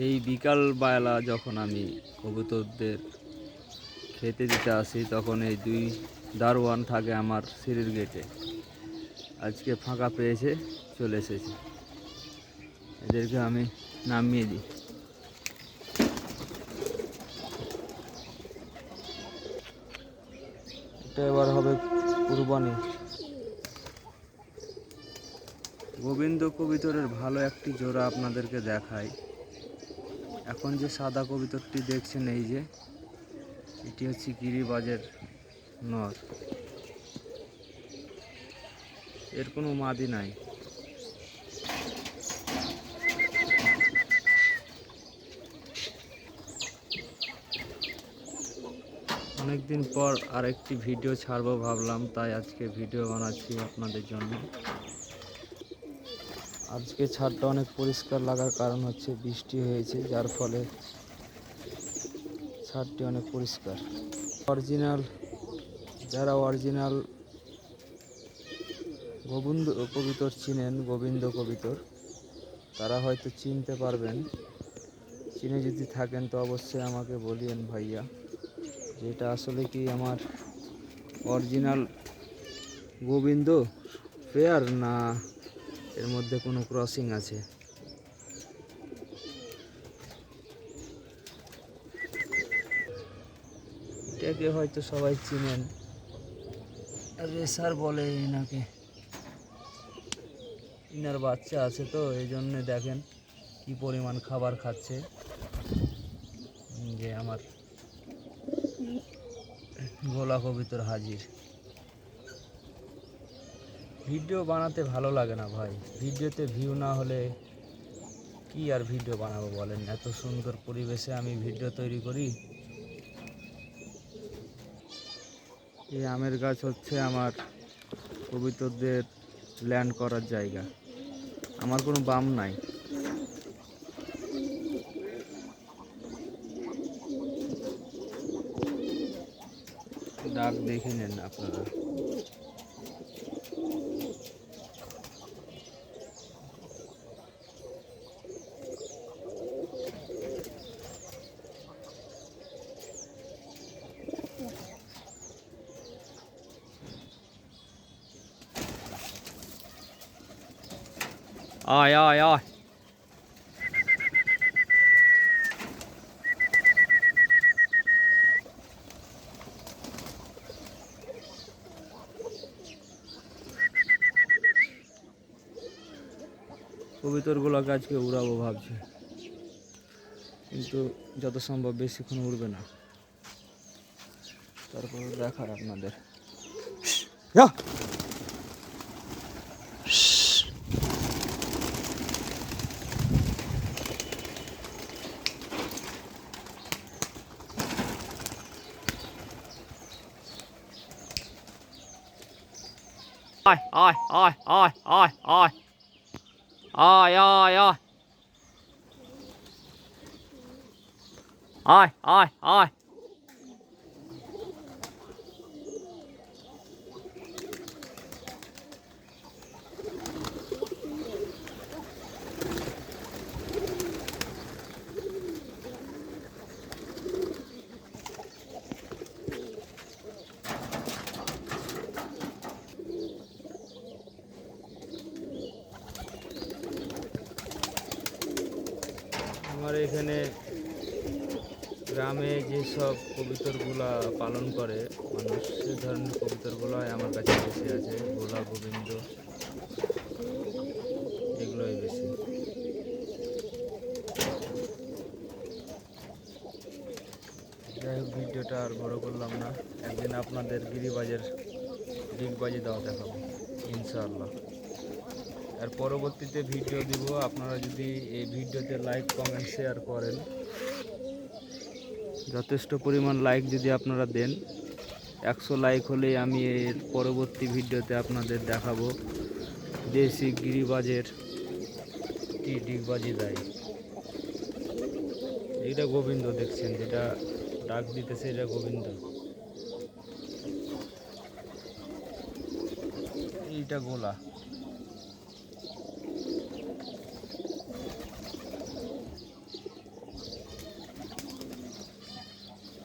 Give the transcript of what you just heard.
এই বিকাল বেলা যখন আমি কবুতরদের খেতে দিতে আসি তখন এই দুই দারোয়ান থাকে আমার সিঁড়ির গেটে। আজকে ফাঁকা পেয়েছে, চলে এসেছে, এদেরকে আমি নামিয়ে দিই। এটা এবার হবে কুরবানি। গোবিন্দ কবুতরের ভালো একটি জোড়া আপনাদেরকে দেখাই। এখন যে সাদা কবুতরটি দেখছেন, এই যে এটি হচ্ছে গিরিবাজের নর। এর কোনো মাদি নাই। অনেকদিন পর আরেকটি ভিডিও ছাড়বো ভাবলাম, তাই আজকে ভিডিও বানাচ্ছি আপনাদের জন্য। আজকে ছাদটা অনেক পরিষ্কার লাগার কারণ হচ্ছে বৃষ্টি হয়েছে, যার ফলে ছাদটি অনেক পরিষ্কার। যারা অরিজিনাল গোবিন্দ কবুতর চিনেন, গোবিন্দ কবুতর, তারা হয়তো চিনতে পারবেন। চিনে যদি থাকেন তো অবশ্যই আমাকে বলিয়েন ভাইয়া, যেটা আসলে কি আমার অরিজিনাল গোবিন্দ পেয়ার না এর মধ্যে কোনো ক্রসিং আছে। এটাকে হয়তো সবাই চিনেন, রেসার বলে এনাকে। ইনার বাচ্চা আছে তো এই জন্যে দেখেন কি পরিমাণ খাবার খাচ্ছে। যে আমার গোলা কবুতর হাজির। ভিডিও বানাতে ভালো লাগে না ভাই, ভিডিওতে ভিউ না হলে কি আর ভিডিও বানাবো বলেন। এত সুন্দর পরিবেশে আমি ভিডিও তৈরি করি। এই আমের গাছ হচ্ছে আমার কবুতরদের ল্যান্ড করার জায়গা। আমার কোনো বাম নাই। ডাক দেখে নেন আপনারা। আয় আয় আয়। কবুতরগুলোকে আজকে উড়াবো ভাবছি, কিন্তু যত সম্ভব বেশিক্ষণ উড়বে না। তারপর দেখায় আপনাদের। আয় আয় আয় আয় আয় আয় আয় আয় আয় আয় আয় আয়। আমার এখানে গ্রামে যেসব কবুতরগুলা পালন করে মানুষ, সে ধরনের কবুতরগুলোই আমার কাছে বেশি আছে। গোলা, গোবিন্দ, এগুলোই বেশি। যাই হোক, ভিডিওটা আর বড় করলাম না। একদিন আপনাদের গিরিবাজের ডিগবাজি দেওয়া দেখাবো ইনশাআল্লাহ। আর পরবর্তীতে ভিডিও দিব। আপনারা যদি এই ভিডিওতে লাইক, কমেন্ট, শেয়ার করেন, যথেষ্ট পরিমাণ লাইক যদি আপনারা দেন, 100 লাইক হলেই আমি এর পরবর্তী ভিডিওতে আপনাদের দেখাবো দেশি গিরিবাজের কি ডিগবাজি দেয়। এইটা গোবিন্দ দেখছেন, যেটা ডাক দিতেছে, এটা গোবিন্দ। এইটা গোলা।